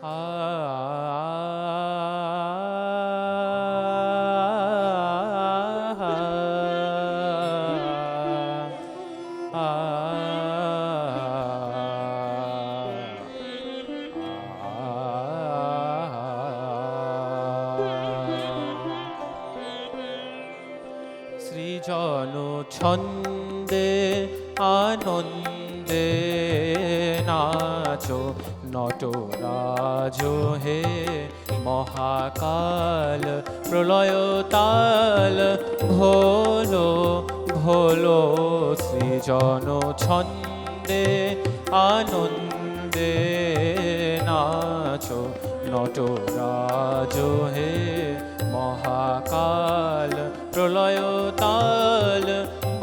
সৃজন ছন্দে আনন্দে নাচো নটরাজ হে মহাকাল প্রলয় তাল ভোলো ভোলো সৃজন ছন্দে আনন্দে নাচো নটরাজ হে মহাকাল প্রলয় তাল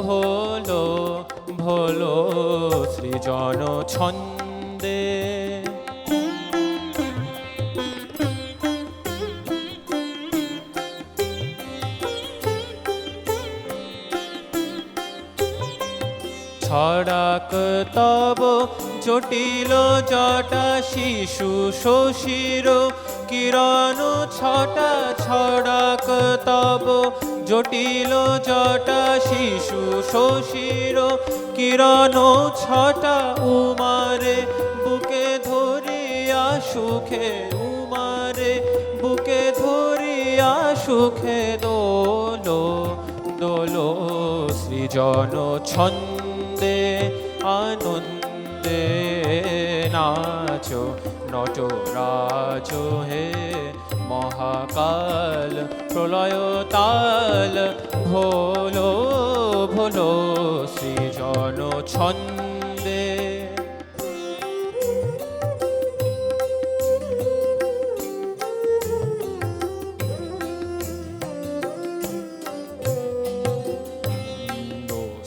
ভোলো ভোলো সৃজন ছন্দে। ছড়াক তব জটিল জটা শিশু শশীর কিরণ ছটা ছড়াক তব জটিল জটা শিশু শশীর কিরণ ছটা উমারে বুকে ধরিয়া সুখে উমারে বুকে ধরিয়া সুখে দোলো দোলো সৃজন ছন্দে আনন্দে নাচো নটরাজ হে মহাকাল প্রলয় তাল ভোলো ভোলো সৃজন ছন্দে।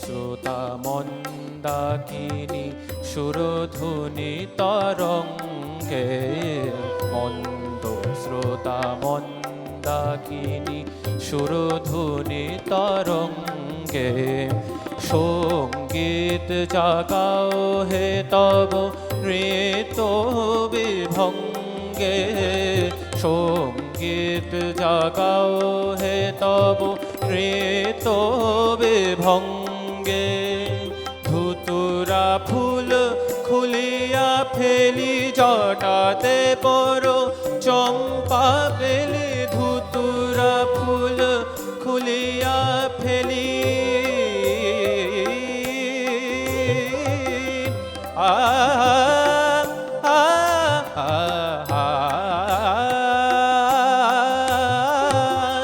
শ্রোতা মন্দাকিনী সুরধুনি তরঙ্গে মন্দ শ্রোতা মন্দাকিনী সুরধুনি তরঙ্গে সঙ্গীত জাগাও হে তব নৃত্য বিভঙ্গে সঙ্গীত জাগাও হে তব নৃত্য বিভঙ্গে ধুতুরা ফুল খুলিয়া ফেলি জটাতে বড় চম্পা বেলি ধুতুরা ফুল খুলিয়া ফেলি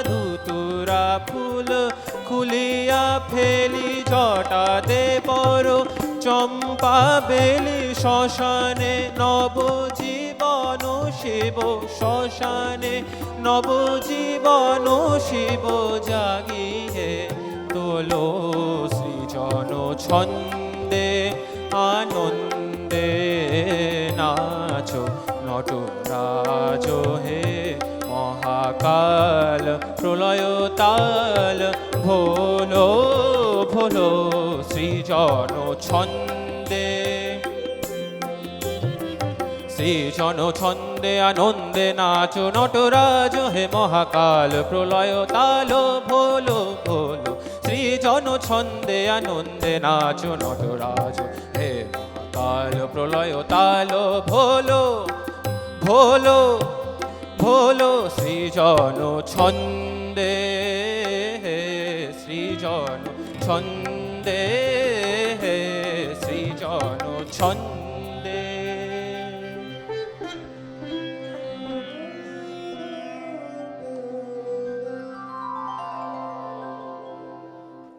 ধুতুরা ফুল খুলিয়া ফেলি জটাতে বড় চম্পা বেলি শ্মশানে নবজীবন শিব শ্মশানে নবজীবন শিব জাগিয়ে তোলো সৃজন ছন্দে আনন্দে নাচো নটরাজ হে মহাকাল প্রলয় তাল ভোলো ভোলো সৃজন ছন্দে সৃজন ছন্দে আনন্দে নাচো নটরাজ হে মহাকাল প্রলয় তাল ভোলো ভোলো সৃজন ছন্দে আনন্দে নাচো নটরাজ হে মহাকাল প্রলয় তাল ভোলো ভোলো ভোলো সৃজন ছন্দে সৃজন ছন্দে সৃজন ছন্দে।